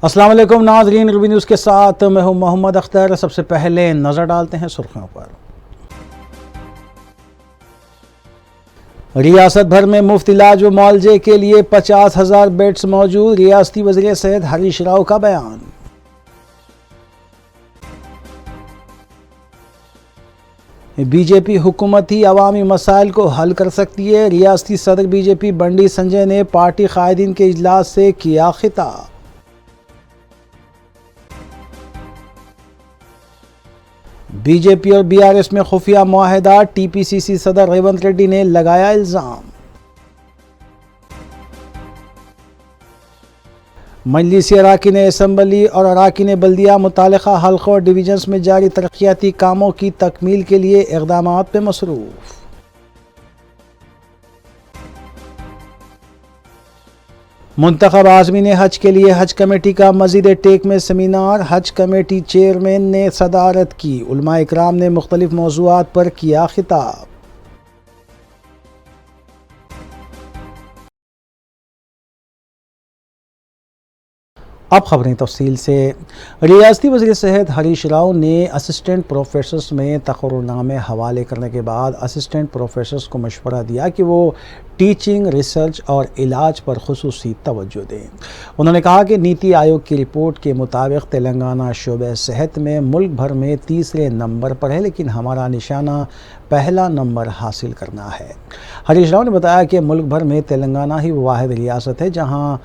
अस्सलाम वालेकुम नाज़रीन, रबी न्यूज़ के साथ मैं हूं मोहम्मद अख्तर। सबसे पहले नज़र डालते हैं सुर्खियों पर। रियासत भर में मुफ्त इलाज व मुआवजे के लिए 50,000 बेड्स मौजूद, रियासती वज़ीर सेहत हरीश राव का बयान। बीजेपी हुकूमत ही अवामी मसाइल को हल कर सकती है, रियासती सदर बीजेपी बंडी संजय ने पार्टी कायदीन के इजलास से किया खिताब। बीजेपी और बीआरएस में खुफिया मुआहदा, टीपीसीसी सदर रेवंत रेड्डी ने लगाया इल्जाम। मजलिसी अराकीन असम्बली और अराकीन बल्दिया मुतालिका हल्कों और डिवीजन्स में जारी तरक्याती कामों की तकमील के लिए इक़दामात में मसरूफ़। मुंतखब आज़मीन हज के लिए हज कमेटी का मज़ीद टेक में सेमिनार, हज कमेटी चेयरमैन ने सदारत की, उलमा इकराम ने मुख्तलिफ मौज़ूआत पर किया खिताब। अब खबरें तफसील से। रियासती वज़ीर सेहत हरीश राव ने असिस्टेंट प्रोफेसर्स में तक़र्रुरनामे हवाले करने के बाद असिस्टेंट प्रोफेसर्स को मशवरा दिया कि वो टीचिंग, रिसर्च और इलाज पर खुसूसी तवज्जो दें। उन्होंने कहा कि नीति आयोग की रिपोर्ट के मुताबिक तेलंगाना शोबे सेहत में मुल्क भर में तीसरे नंबर पर है, लेकिन हमारा निशाना पहला नंबर हासिल करना है। हरीश राव ने बताया कि मुल्क भर में तेलंगाना ही वाहिद रियासत है जहाँ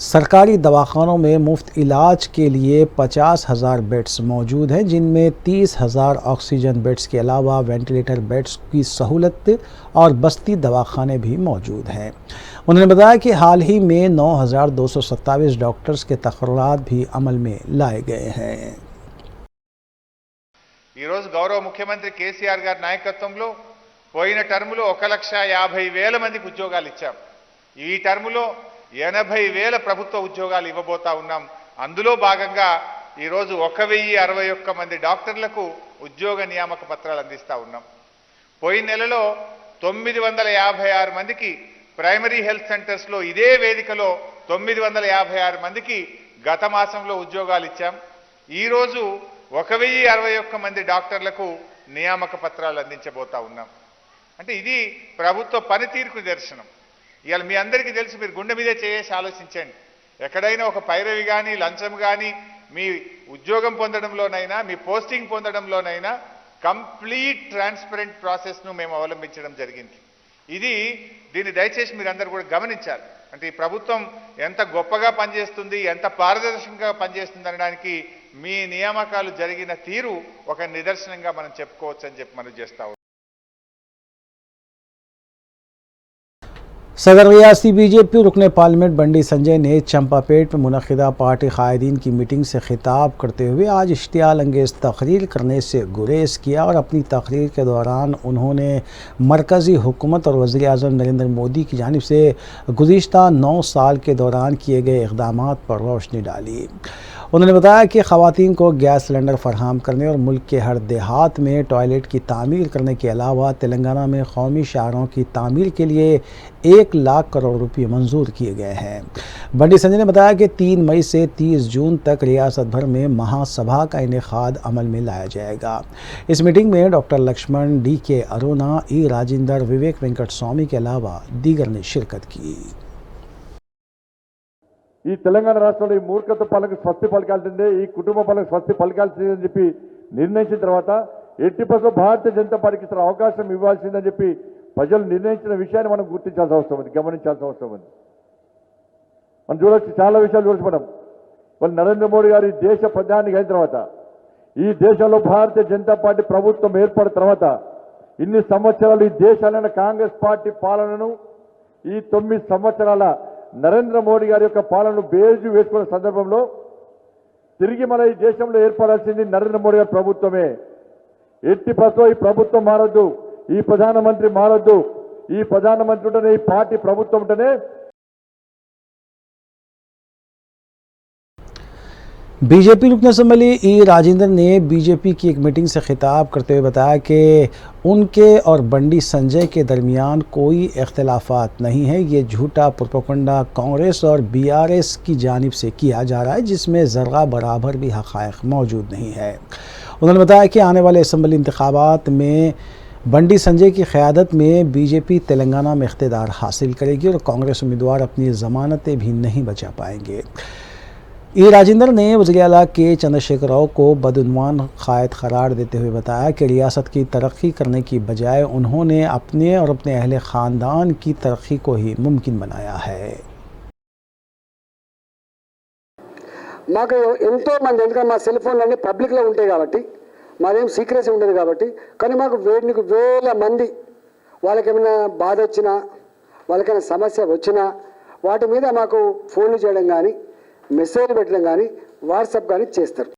सरकारी दवाखानों में मुफ्त इलाज के लिए 50,000 बेड्स मौजूद हैं, जिनमें 30,000 ऑक्सीजन बेड्स के अलावा वेंटिलेटर बेड्स की सहूलत और बस्ती दवाखाने भी मौजूद हैं। उन्होंने बताया कि हाल ही में 9,227 डॉक्टर्स के तकर्रुरात भी अमल में लाए गए हैं। गौरव मुख्यमंत्री केसीआर गाరి నాయకత్వంలో పోయిన టర్ములో 1,50,000 మందికి ఉద్యోగాలు ఇచ్చాం. ఈ టర్ములో 80,000 ప్రభుత్వ ఉద్యోగాలు ఇవ్వబోతా ఉన్నాం. అందులో భాగంగా ఈ రోజు 1,061 మంది డాక్టర్లకు ఉద్యోగ నియామక పత్రాలు అందిస్తా ఉన్నాం. పోయిన నెలలో 956 మందికి ప్రైమరీ హెల్త్ సెంటర్స్ లో ఇదే వేదికలో 956 మందికి గత మాసంలో ఉద్యోగాలు ఇచ్చాం. ఈ రోజు 1,061 మంది డాక్టర్లకు నియామక పత్రాలు అందించబోతా ఉన్నాం. అంటే ఇది ప్రభుత్వ పనితీరుకు నిదర్శనం. ఇవాళ మీ అందరికీ తెలుసు, మీరు గుండె మీదే చేసి ఆలోచించండి. ఎక్కడైనా ఒక పైరవి కానీ లంచం కానీ మీ ఉద్యోగం పొందడంలోనైనా మీ పోస్టింగ్ పొందడంలోనైనా కంప్లీట్ ట్రాన్స్పరెంట్ ప్రాసెస్ను మేము అవలంబించడం జరిగింది. దీన్ని దయచేసి మీరు అందరూ కూడా గమనించాలి. అంటే ఈ ప్రభుత్వం ఎంత గొప్పగా పనిచేస్తుంది, ఎంత పారదర్శకంగా పనిచేస్తుంది అనడానికి మీ నియామకాలు జరిగిన తీరు ఒక నిదర్శనంగా మనం చెప్పుకోవచ్చు అని చెప్పి మనం చేస్తా ఉన్నాం. सदर रियासती बीजेपी रुकने पार्लियामेंट बंडी संजय ने चंपापेट में मुनक़िदा पार्टी कायदीन की मीटिंग से खिताब करते हुए आज इश्तियाल अंगेज़ तकरीर करने से गुरेज़ किया और अपनी तकरीर के दौरान उन्होंने मरकज़ी हुकूमत और वज़ीर आज़म नरेंद्र मोदी की जानिब से गुज़िश्ता 9 साल के दौरान किए गए इक़दामात पर रोशनी डाली। उन्होंने बताया कि ख़वातीन को गैस सिलेंडर फराहम करने और मुल्क के हर देहात में टॉयलेट की तामीर करने के अलावा तेलंगाना में कौमी शाहरों की तामीर के लिए 1 लाख करोड़ रुपये मंजूर किए गए हैं। बंडी संजय ने बताया कि 3 मई से 30 जून तक रियासत भर में महासभा का इनेकाद अमल में लाया जाएगा। इस मीटिंग में doctor Lakshman, DK Arona, E Rajendra, Vivek Venkat Swamy के अलावा दीगर ने शिरकत की। ఈ తెలంగాణ రాష్ట్రంలో ఈ మూర్ఖత్వ పాలనకు స్వస్తి పలకాల్సిందే, ఈ కుటుంబ పాలనకు స్వస్తి పలకాల్సిందే అని చెప్పి నిర్ణయించిన తర్వాత 80% భారతీయ జనతా పార్టీకి ఇతర అవకాశం ఇవ్వాల్సిందని చెప్పి ప్రజలు నిర్ణయించిన విషయాన్ని మనం గుర్తించాల్సిన అవసరం ఉంది, గమనించాల్సిన అవసరం ఉంది. మనం చూడొచ్చు, చాలా విషయాలు చూడొచ్చు. వాళ్ళు నరేంద్ర మోడీ గారు ఈ దేశ ప్రధానికి అయిన తర్వాత, ఈ దేశంలో భారతీయ జనతా పార్టీ ప్రభుత్వం ఏర్పడిన తర్వాత ఇన్ని సంవత్సరాలు ఈ దేశాలైన కాంగ్రెస్ పార్టీ పాలనను, ఈ 9 సంవత్సరాల నరేంద్ర మోడీ గారి యొక్క పాలనను బేజు వేసుకున్న సందర్భంలో తిరిగి మన ఈ దేశంలో ఏర్పడాల్సింది నరేంద్ర మోడీ గారి ప్రభుత్వమే. ఎట్టి పరిస్థితుల్లో ఈ ప్రభుత్వం మారొద్దు, ఈ ప్రధానమంత్రి మారొద్దు. ఈ ప్రధానమంత్రి ఉంటేనే, ఈ పార్టీ ప్రభుత్వం ఉంటేనే बीजेपी रुकन असम्बली ई राजेंद्र ने बीजेपी की एक मीटिंग से खिताब करते हुए बताया कि उनके और बंडी संजय के दरमियान कोई इख्तलाफात नहीं है। ये झूठा प्रोपेगेंडा कांग्रेस और बीआरएस की जानिब से किया जा रहा है, जिसमें ज़र्रा बराबर भी हक़ाइक़ मौजूद नहीं है। उन्होंने बताया कि आने वाले असम्बली इंतखाबात में बंडी संजय की क़यादत में बीजेपी तेलंगाना में इख्तिदार हासिल करेगी और कांग्रेस उम्मीदवार अपनी ज़मानतें भी नहीं बचा पाएंगे। ई राजेंद्र ने वज़ीर आला के चंद्रशेखर राव को बदउन्वान क़ायद करार देते हुए बताया कि रियासत की तरक्की करने की बजाय उन्होंने अपने और अपने अहले ख़ानदान की तरक्की को ही मुमकिन बनाया है। మాకు ఎంతో మంది ఎందుకంటే మా సెల్ ఫోన్లు అన్నీ పబ్లిక్లో ఉంటాయి కాబట్టి మాదేం సీక్రెసీ ఉండదు కాబట్టి కానీ మాకు వేల మంది వాళ్ళకేమైనా బాధ వచ్చినా వాళ్ళకైనా సమస్య వచ్చినా వాటి మీద మాకు ఫోన్లు చేయడం కానీ మెసేజ్ పెట్టడం కానీ వాట్సాప్ కానీ చేస్తారు।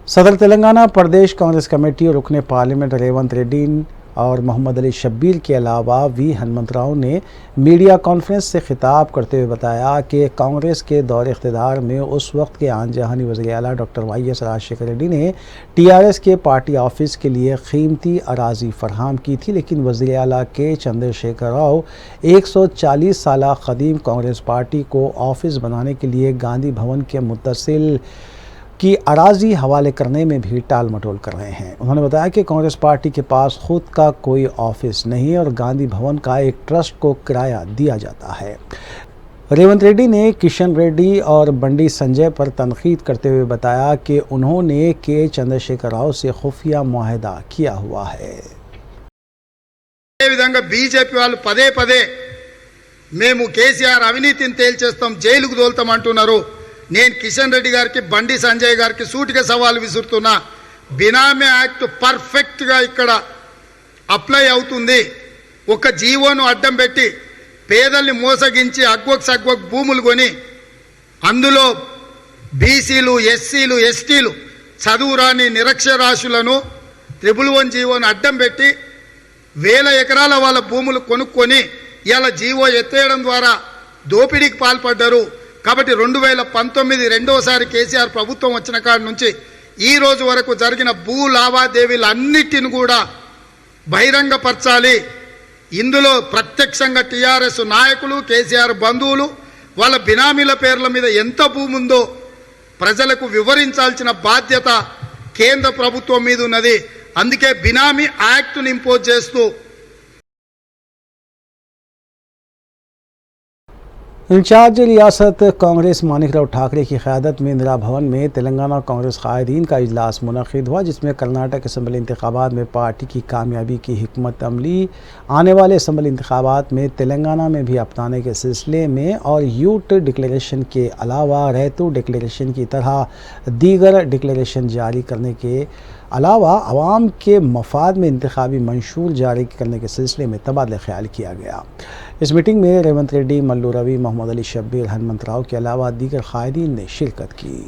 सदर तेलंगाना प्रदेश कांग्रेस कमेटी और रुकने पार्लियामेंट रेवंत रेड्डी और मोहम्मद अली शब्बीर के अलावा वी हनुमंतराव ने मीडिया कॉन्फ्रेंस से खिताब करते हुए बताया कि कांग्रेस के दौर इख्तिदार में उस वक्त के आन जहानी वज़ीर आला डॉक्टर वाईएस राजशेखर रेड्डी ने टीआरएस के पार्टी ऑफिस के लिए कीमती अराजी फराहम की थी, लेकिन वज़ीर आला के चंद्रशेखर राव 140 साल क़दीम कांग्रेस पार्टी को ऑफिस बनाने के लिए गांधी भवन के मुत्तसिल की अराजी हवाले करने में भी टाल मटोल कर रहे हैं। उन्होंने बताया कि कांग्रेस पार्टी के पास खुद का कोई ऑफिस नहीं है और गांधी भवन का एक ट्रस्ट को किराया दिया जाता है। रेवंत रेड्डी ने किशन रेड्डी और बंडी संजय पर तनकीद करते हुए बताया कि उन्होंने के चंद्रशेखर राव से खुफिया मुआहदा किया हुआ है। बीजेपी वाले पदे पदे మేము కేసీఆర్ అవినీతిని తేల్చేస్తాం జైలుకు దోల్తాం అంటున్నారు। నేను కిషన్ రెడ్డి గారికి బండి సంజయ్ గారికి సూటిగా సవాల్ విసురుతున్నా, బినామీ యాక్ట్ పర్ఫెక్ట్ గా ఇక్కడ అప్లై అవుతుంది। ఒక జీవోను అడ్డం పెట్టి పేదల్ని మోసగించి అగ్వక్ సగ్వక్ భూములు కొని అందులో బీసీలు ఎస్సీలు ఎస్టీలు చదువురాని నిరక్షరాస్యులను 111 జీవోను అడ్డం పెట్టి వేల ఎకరాల వాళ్ళ భూములు కొనుక్కొని ఇలా జీవో ఎత్తేయడం ద్వారా దోపిడీకి పాల్పడ్డారు। కాబట్టి 2019 రెండోసారి కేసీఆర్ ప్రభుత్వం వచ్చిన కాడి నుంచి ఈ రోజు వరకు జరిగిన భూ లావాదేవీలన్నిటిని కూడా బహిరంగపరచాలి। ఇందులో ప్రత్యక్షంగా టీఆర్ఎస్ నాయకులు కేసీఆర్ బంధువులు వాళ్ళ బినామీల పేర్ల మీద ఎంత భూమి ఉందో ప్రజలకు వివరించాల్సిన బాధ్యత కేంద్ర ప్రభుత్వం మీద ఉన్నది। అందుకే బినామీ యాక్ట్ను ఇంపోజ్ చేస్తూ इंचार्ज रियासत कांग्रेस मानिक राव ठाकरे की क़यादत में इंदिरा भवन में तेलंगाना कांग्रेस कायदीन का इजलास मुनक़िद हुआ, जिसमें कर्नाटक असम्बली इंतखाबात में पार्टी की कामयाबी की हिकमत अमली आने वाले असम्बली इंतखाबात में तेलंगाना में भी अपनाने के सिलसिले में और यूट डिक्लेरेशन के अलावा रैतु डिक्लेरेशन की तरह दीगर डिक्लेरेशन जारी करने के अलावा अवाम के मफाद में इंतखाबी मंशूर जारी करने के सिलसिले में तबादला ख्याल किया गया। इस मीटिंग में रेवंत रेड्डी, मल्लू रवि, मोहम्मद अली शब्बीर, हनुमंतराव के अलावा दीगर कायदीन ने शिरकत की।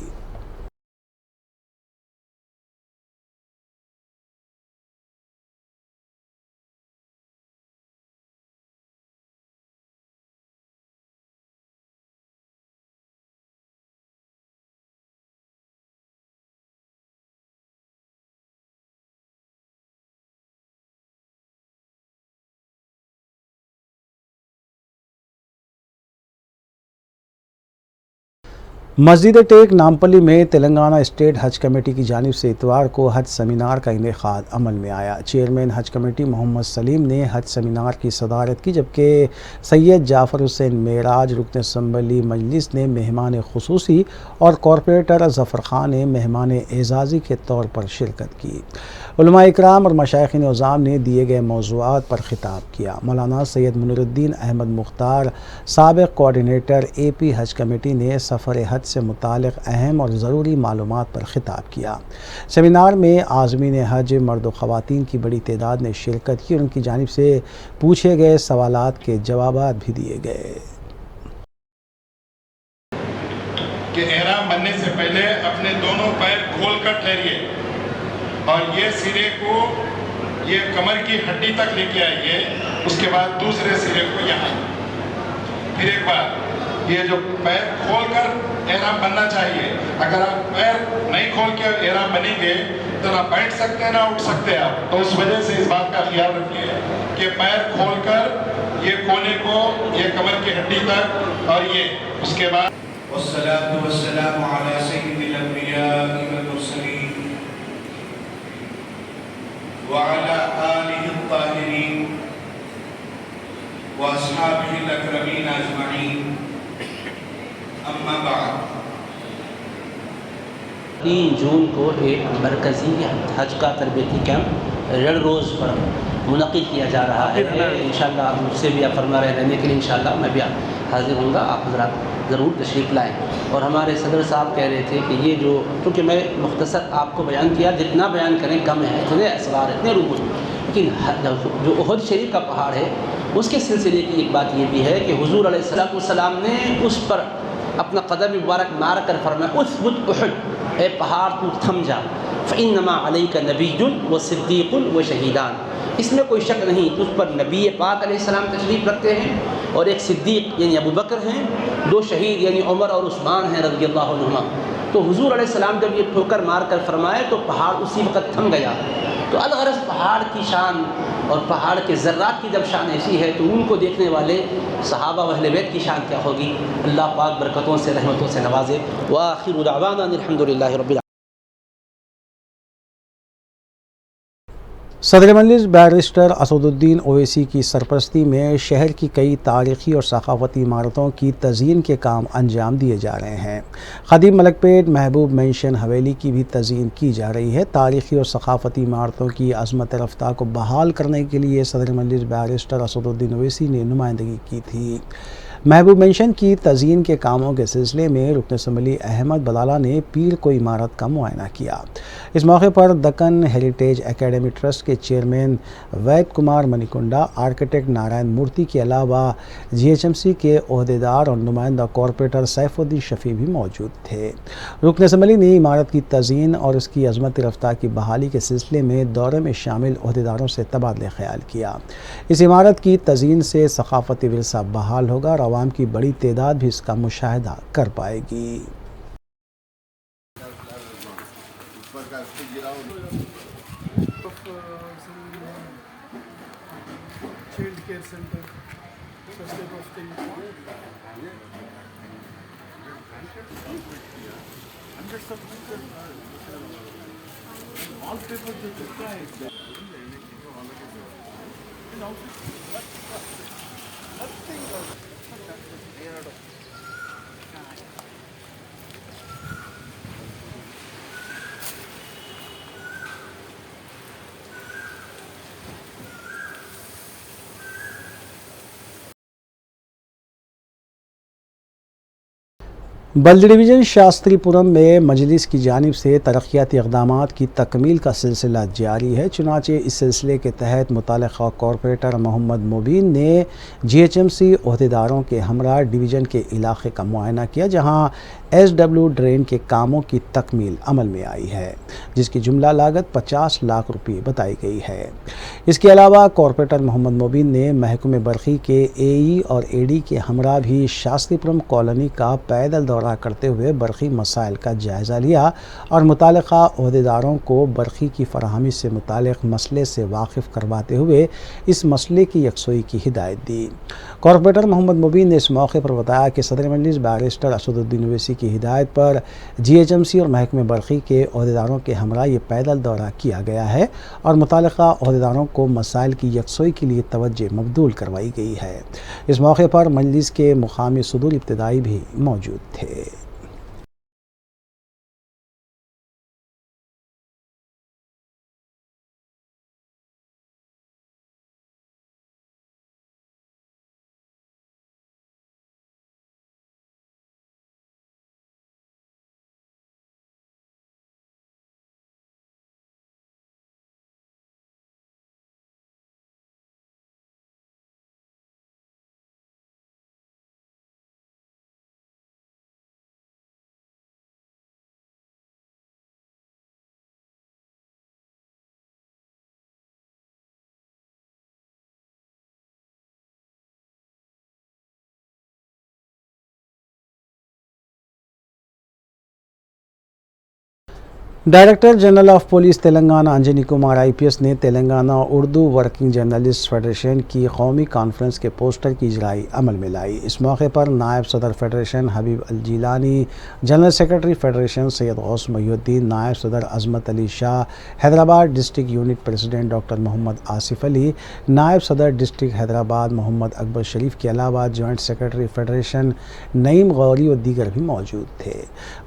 मस्जिद टेक नामपल्ली में तेलंगाना स्टेट हज कमेटी की जानिब से इतवार को हज सेमिनार का इनेकाद अमल में आया। चेयरमैन हज कमेटी मोहम्मद सलीम ने हज सेमिनार की सदारत की, जबकि सैयद जाफ़र हुसैन मेराज रुकन असम्बली मजलिस ने मेहमान खुसूसी और कॉरपोरेटर ज़फ़र ख़ान ने मेहमान एजाज़ी के तौर पर शिरकत की। उलमा इकराम और मशाइख़िन उज़ाम ने दिए गए मौज़ूआत पर ख़िताब किया। मौलाना सैयद मुनीरुद्दीन अहमद मुख्तार, साबिक़ कोऑर्डिनेटर AP हज कमेटी ने सफ़र हज से मुतालिक अहम और ज़रूरी मालूमात पर ख़िताब किया। सेमिनार में आज़मीन हज मर्द व ख़वातीन की बड़ी तादाद ने शिरकत की और उनकी जानिब से पूछे गए सवालात के जवाबात भी दिए गए। कि एहराम बनने से पहले अपने दोनों पैर खोलकर ठहरिए और ये सिरे को ये कमर की हड्डी तक लेके आइए, उसके बाद दूसरे सिरे को यहाँ, फिर एक बार ये जो पैर खोलकर एहराम बनना चाहिए। अगर आप पैर नहीं खोल के एहराम बनेंगे तो ना बैठ सकते हैं ना उठ सकते हैं आप। तो उस वजह से इस बात का ख्याल रखिए कि पैर खोलकर ये कोने को, ये कमर की हड्डी तक, और ये उसके बाद वस्सलातु वस्सलामु अला सय्यिदिल अंबिया'i वल मुरसलीन व अला आलिहि अत्ताहिरीन व अस्हाबिहिल अकरमीन अजमईन। अम्मा बाद, 3 जून को एक मरकज़ी हज का तरबियती कैंप रेड रोज़ पर मुनक़िद किया जा रहा है। इंशाअल्लाह मुझसे भी आप फरमा रहे रहने के लिए इंशाअल्लाह मैं भी हाज़िर होऊंगा। आप हज़रात ज़रूर तशरीफ़ लाएँ। और हमारे सदर साहब कह रहे थे कि ये जो, क्योंकि मैं मुख्तसर आपको बयान किया, जितना बयान करें कम है, इतने असरार इतने रूबूस, लेकिन जो उहद शरीफ का पहाड़ है उसके सिलसिले की एक बात ये भी है कि हुज़ूर अलैहिस्सलाम ने उस पर अपना कदम मुबारक मार कर फरमाया, उस्बुत उहद, ए पहाड़ तू थम जा, फ़इन्नमा अलैका नबिय्युन व सिद्दीक़ुन व शहीदान। इसमें कोई शक नहीं कि उस पर नबी पाक अलैहिस्सलाम तशरीफ़ रखते हैं और एक सिद्दीक़ यानी अबू बकर हैं, 2 शहीद यानी उमर और उस्मान हैं रज़ियल्लाहु अन्हुमा। तो हुज़ूर अलैहिस्सलाम जब ये ठोकर मार कर फरमाए तो पहाड़ उसी वक़्त थम गया। तो अलगरज़ पहाड़ की शान और पहाड़ के ज़र्रात की जब शान ऐसी है तो उनको देखने वाले सहाबा व अहले बैत की शान क्या होगी। अल्लाह पाक बरकतों से रहमतों से नवाजे। व आखिरु दअवाना अल्हम्दुलिल्लाहि रब्बिल। सदर मजलिस बैरिस्टर असदुद्दीन ओवैसी की सरपरस्ती में शहर की कई तारीख़ी और सकाफ़ती इमारतों की तज़यीन के काम अंजाम दिए जा रहे हैं। खदीम मलकपेट महबूब मेंशन हवेली की भी तज़यीन की जा रही है। तारीख़ी और सकाफ़ती इमारतों की अज़मत रफ्ता को बहाल करने के लिए सदर मजलिस बैरिस्टर असदुद्दीन ओवैसी ने नुमाइंदगी की थी। महबूब मेंशन की तज़यीन के कामों के सिलसिले में रुकन असम्बली अहमद बलाला ने पीर को इमारत का मुआयना किया। इस मौके पर दक्कन हेरिटेज एकेडमी ट्रस्ट के चेयरमैन वैद कुमार मणिकुंडा, आर्किटेक्ट नारायण मूर्ति के अलावा GHMC के ओहदेदार और नुमाइंदा कॉरपोरेटर सैफुद्दीन शफ़ी भी मौजूद थे। रुकन असम्बली ने इमारत की तज़यीन और उसकी अज़मत रफ्ता की बहाली के सिलसिले में दौरे में शामिल ओहदेदारों से तबादला ख्याल किया। इस इमारत की तज़यीन से सकाफ़ती विरसा बहाल होगा और आवाम की बड़ी तादाद भी इसका मुशाहिदा कर पाएगी। child care center, such type of thing. Hundreds of people, all people they try. बल्द डिवीज़न शास्त्रीपुरम में मजलिस की जानिब से तरक्याती इक़दामात की तकमील का सिलसिला जारी है। चुनांचे इस सिलसिले के तहत मुतल्लिक़ा कॉरपोरेटर मोहम्मद मुबीन ने GHMC ओहदेदारों के हमरा डिवीज़न के इलाके का मुआयना किया, जहां SW ड्रेन के कामों की तकमील अमल में आई है, जिसकी जुमला लागत 50 लाख रुपये बताई गई है। इसके अलावा कॉरपोरेटर मोहम्मद मुबीन ने महकमे बरक़ी के AE और AD के हमरा भी शास्त्रीपुरम कॉलोनी का पैदल दौरा करते हुए बरक़ी मसाइल का जायज़ा लिया और मुतल्लिक़ा ओहदेदारों को बरक़ी की फ़राहमी से मुताल्लिक़ मसले से वाकिफ़ करवाते हुए इस मसले की यकसोई की हिदायत दी। कॉरपोरेटर मोहम्मद मुबीन ने इस मौके पर बताया कि सदर मजलिस बैरिस्टर असदुद्दीन ओवैसी की हिदायत पर GHMC और महकमे बरक़ी के ओहदेदारों के हमरा ये पैदल दौरा किया गया है और मुतल्लिक़ा ओहदेदारों को मसाइल की यकसोई के लिए तवज्जो मबदूल करवाई गई है। इस मौके पर मजलिस के मुक़ामी सदूर इब्तिदाई भी मौजूद थे। Director general of police Telangana Anjani Kumar IPS ने Telangana Urdu working journalist federation की कौमी कॉन्फ्रेंस के पोस्टर की इजराई अमल में लाई। इस मौके पर नायब सदर federation Habib Al Jilani, general secretary federation Syed Ghaus Mohiuddin, नायब सदर Azmat Ali Shah, Hyderabad district unit president doctor Mohammad Asif Ali, नायब सदर डिस्ट्रिक्ट हैदराबाद मोहम्मद अकबर शरीफ के अलावा joint secretary federation Naeem Gauri और दीगर भी मौजूद थे।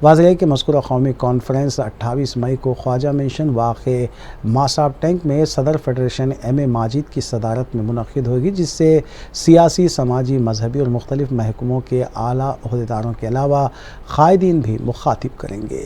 वाज़ेह है कि मज़कूरा कौमी कॉन्फ्रेंस 28 मई को ख्वाजा मेंशन वाक़े मासाब टैंक में सदर फेडरेशन M.A. माजिद की सदारत में मुनक़्क़िद होगी, जिससे सियासी, समाजी, मजहबी और मुख्तलिफ महकमों के आला ओहदेदारों के अलावा क़ायदीन भी मुखातिब करेंगे।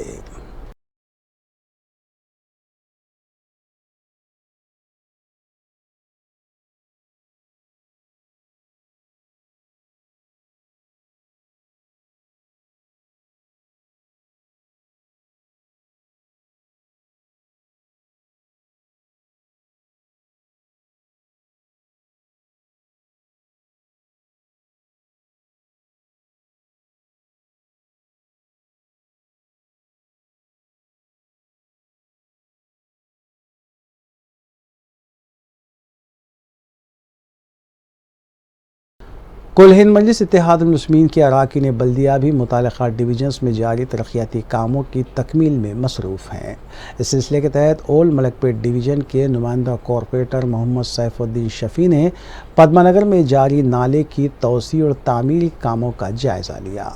कुल हिंद मजलिस इत्तेहाद मुस्लिमीन के अरकान बल्दिया भी मुतल्लिक़ा डिवीजन्स में जारी तरक्याती कामों की तकमील में मसरूफ़ हैं। इस सिलसिले के तहत ओल्ड मलकपेट डिवीज़न के नुमाइंदा कॉरपोरेटर मोहम्मद सैफुद्दीन शफ़ी ने पद्मानगर में जारी नाले की तोसी और तामीरी कामों का जायज़ा लिया।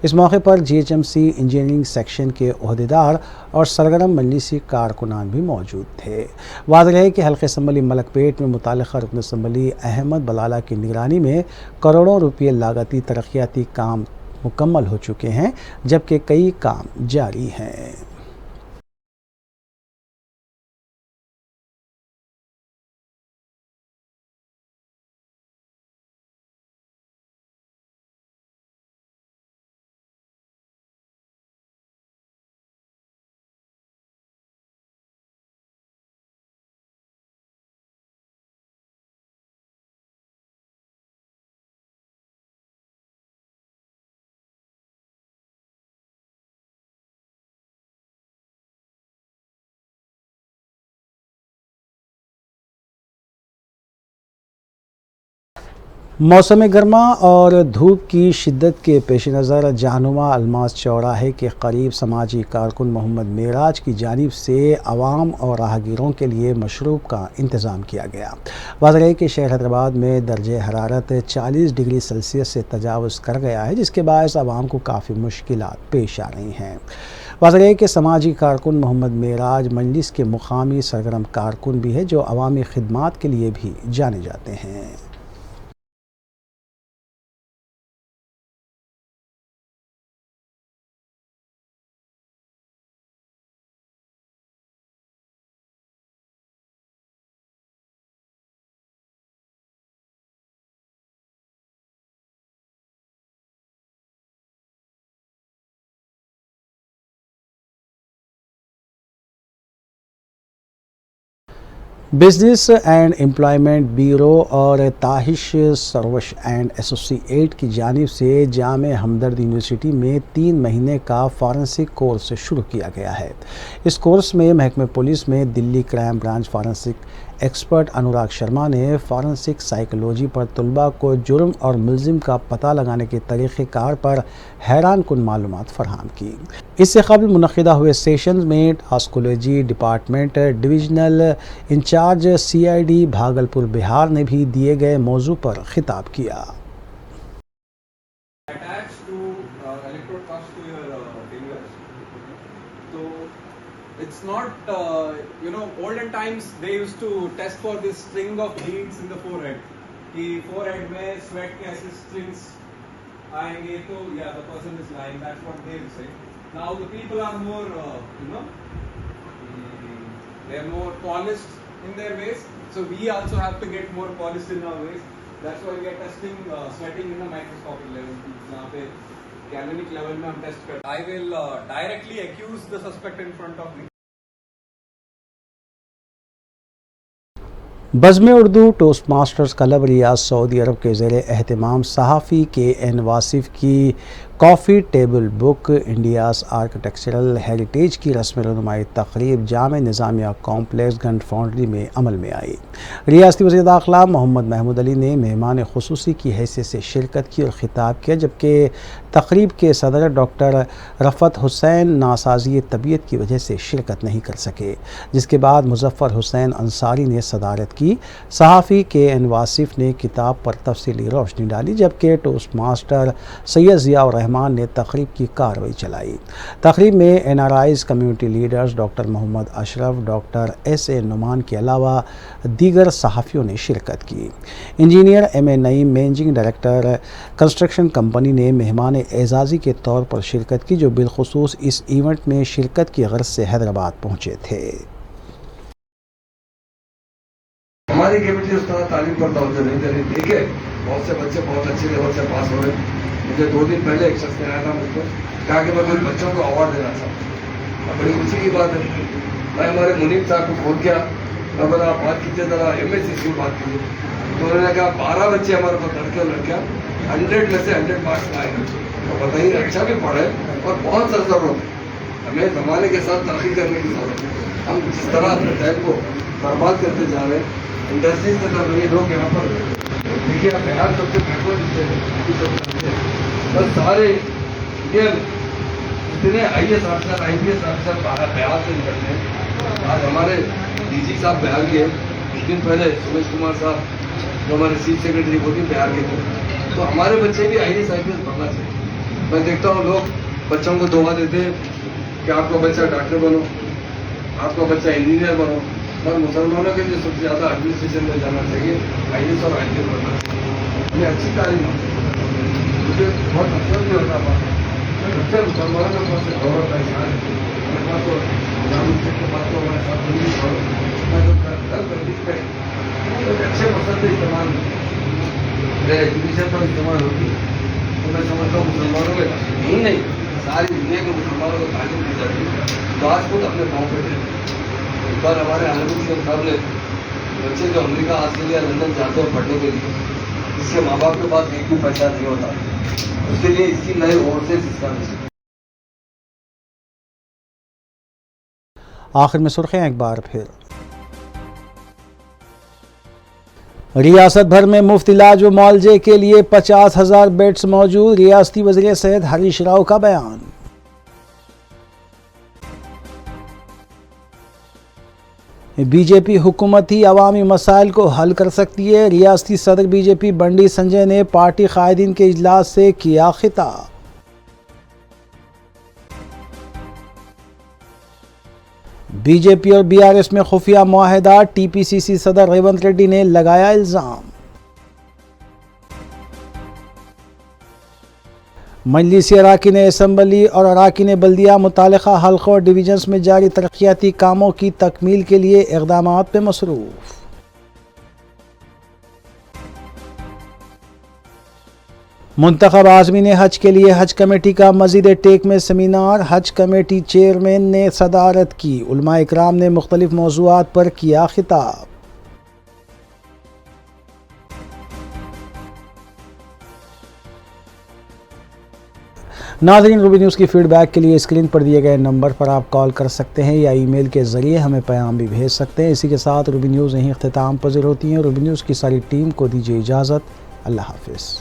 इस मौके पर GHMC इंजीनियरिंग सेक्शन के ओहदेदार और सरगर्म मजलिसी कारकुनान भी मौजूद थे। वाज़ेह है कि हल्के असम्बली मलकपेट में मुतल्लिक़ा रुकन असम्बली अहमद बलाला की निगरानी में करोड़ों रुपये लागती तरक्याती काम मुकम्मल हो चुके हैं, जबकि कई काम जारी हैं। मौसम गर्मा और धूप की शिद्दत के पेश नज़र जहानुमा अलमास चौराहे के करीब समाजी कारकुन मोहम्मद मेराज की जानिब से आवाम और राहगीरों के लिए मशरूब का इंतज़ाम किया गया। वाज़ेह है कि शहर हैदराबाद में दर्जे हरारत 40 डिग्री सेल्सियस से तजावुज़ कर गया है, जिसके बायस आवाम को काफ़ी मुश्किलात पेश आ रही हैं। वाज़ेह है कि समाजी कारकुन मोहम्मद मेराज मजलिस के मुकामी सरगर्म कारकुन भी है, जो अवामी खिदमात के लिए भी जाने जाते हैं। बिजनेस एंड एम्प्लॉयमेंट ब्यूरो और ताहिश सरवश एंड एसोसिएट की जानिब से जामे हमदर्द यूनिवर्सिटी में 3 महीने का फॉरेंसिक कोर्स शुरू किया गया है। इस कोर्स में महकमे पुलिस में Delhi crime branch forensic expert Anurag Sharma ने फॉरेंसिक साइकोलॉजी पर तलबा को जुर्म और मुलजिम का पता लगाने के तरीक़ेकार पर हैरान कुन मालूमात फराहम की। इससे कबल मुनक़िदा हुए सेशन में toxicology department divisional in-charge CID Bhagalpur Bihar ने भी दिए गए मौजू पर खिताब किया। It's not, olden times they used to test for this string of beads in the forehead. कि forehead में sweat के ऐसे strings आएंगे तो yeah, the person is lying. That's what they will say. Now the people are more, they are more polished in their ways. So we also have to get more polished in our ways. That's why we are testing sweating in a microscopic level. यहाँ पे galvanic level में हम test करते हैं. I will directly accuse the suspect in front of me. Bazm Urdu toast masters club Riyadh Saudi Arab के ज़ेरे एहतमाम सहाफ़ी KN वासिफ़ की coffee table book India's architectural heritage کی رسم رونمائی تقریب جامع نظامیہ کمپلیکس گنڈ فاؤنڈری میں عمل میں آئی۔ ریاستی وزیر داخلہ محمد محمود علی نے مہمان خصوصی کی حیثیت سے شرکت کی اور خطاب کیا، جبکہ تقریب کے صدر ڈاکٹر رفعت حسین ناسازی طبیعت کی وجہ سے شرکت نہیں کر سکے، جس کے بعد مظفر حسین انصاری نے صدارت کی۔ صحافی کے این واصف نے کتاب پر تفصیلی روشنی ڈالی، جبکہ ٹوسٹ ماسٹر سید ضیاء الرحمان نے تقریب کی کارروائی چلائی۔ تقریب میں N R Is, community leaders, doctor Muhammad Ashraf, doctor S A Noman کے علاوہ دیگر صحافیوں نے شرکت کی۔ Engineer M A Naeem, managing director construction company نے مہمان اعزازی کے طور پر شرکت کی، جو بالخصوص اس ایونٹ میں شرکت کی غرض سے حیدرآباد پہنچے تھے۔ ہماری کمیٹی اس طرح تعلیم پر توجہ نہیں دے رہی، ٹھیک ہے، بہت سے بچے بہت اچھے لیول سے پاس ہو رہے ہیں۔ مجھے 2 دن پہلے ایک شخص نے آیا تھا مجھ کو، کہا کہ میں کچھ بچوں کو اوارڈ دینا چاہتا ہوں۔ بڑی خوشی کی بات ہے، میں ہمارے منیب صاحب کو فون کیا، میں بولا آپ بات کیجیے ذرا ایم ایس سی کی بات کیجیے، تو انہوں نے کہا 12 بچے ہمارے پاس لڑکے اور لڑکیاں 100 میں سے 100 مارکس لائے ہیں۔ تو بتائیے، اچھا بھی پڑھے اور بہت سر ضرورت ہے، ہمیں زمانے کے ساتھ ترقی کرنے کی ضرورت ہے۔ ہم جس طرح اپنے ٹائم کو برباد کرتے جا رہے ہیں، انڈسٹریز کے طرف یہ لوگ یہاں پر دیکھیے، آپ بہار سب سے بیکورڈ بس سارے انڈین جتنے I S officer, I P S officer Bihar سے نکلتے ہیں۔ آج ہمارے ڈی جی صاحب بہار کے، کچھ دن پہلے سومیش کمار صاحب جو ہمارے چیف سیکرٹری وہ بھی بہار کے تھے۔ تو ہمارے بچے بھی I S I P S بننا چاہیے۔ میں دیکھتا ہوں لوگ بچوں کو دعا دیتے ہیں کہ آپ کا بچہ ڈاکٹر بنو، آپ کا بچہ انجینئر بنو، اور مسلمانوں کے لیے سب سے زیادہ ایڈمنسٹریشن میں جانا چاہیے، آئی ایس اور آئی پی ایس بننا چاہیے۔ ہمیں اچھی تعلیم حاصل کرنا چاہیے۔ مجھے بہت افسوس بھی ہوتا تھا، بچے مسلمانوں کے پاس سے غور کا اظہار ہے، میرے پاس تو کے پاس تو ہمارے ساتھ بندی چھوڑو، میں جو کل بندش پہ ایک اچھے مقصد سے استعمال میرے ایجوکیشن پر استعمال ہوتی ہے، تو میں سمجھتا ہوں مسلمانوں میں ہی نہیں ساری دنیا کے مسلمانوں کو تعلیم دی جاتی ہے، تو آج خود اپنے پاؤں پہ دے۔ ایک بار ہمارے عالمی صاحب نے بچے جو امریکہ، آسٹریلیا، لندن جاتے ہیں پڑھنے کے لیے، اس کے ماں باپ کے پاس ایک بھی پیسہ نہیں ہوتا، اس کے لیے اس کی نئے کورسز اس کا نہیں۔ آخر میں سرخیاں ایک بار پھر۔ ریاست بھر میں مفت علاج و معالجے کے لیے 50,000 بیڈز موجود، ریاستی وزیر صحت ہریش راؤ کا بیان۔ بی جے پی حکومت ہی عوامی مسائل کو حل کر سکتی ہے، ریاستی صدر بی جے پی بنڈی سنجے نے پارٹی قائدین کے اجلاس سے کیا خطاب۔ بی جے پی اور بی آر ایس میں خفیہ معاہدہ، ٹی پی سی سی صدر ریونت ریڈی نے لگایا الزام۔ مجلسی اراکین اسمبلی اور اراکین بلدیہ متعلقہ حلقوں اور ڈویژنز میں جاری ترقیاتی کاموں کی تکمیل کے لیے اقدامات میں مصروف۔ منتخب عازمین حج کے لیے حج کمیٹی کا مزید ٹیک میں سیمینار، حج کمیٹی چیئرمین نے صدارت کی، علماء اکرام نے مختلف موضوعات پر کیا خطاب۔ ناظرین، روبی نیوز کی فیڈ بیک کے لیے اسکرین پر دیے گئے نمبر پر آپ کال کر سکتے ہیں یا ای میل کے ذریعے ہمیں پیغام بھی بھیج سکتے ہیں۔ اسی کے ساتھ روبی نیوز یہیں اختتام پذیر ہوتی ہیں۔ روبی نیوز کی ساری ٹیم کو دیجیے اجازت، اللہ حافظ۔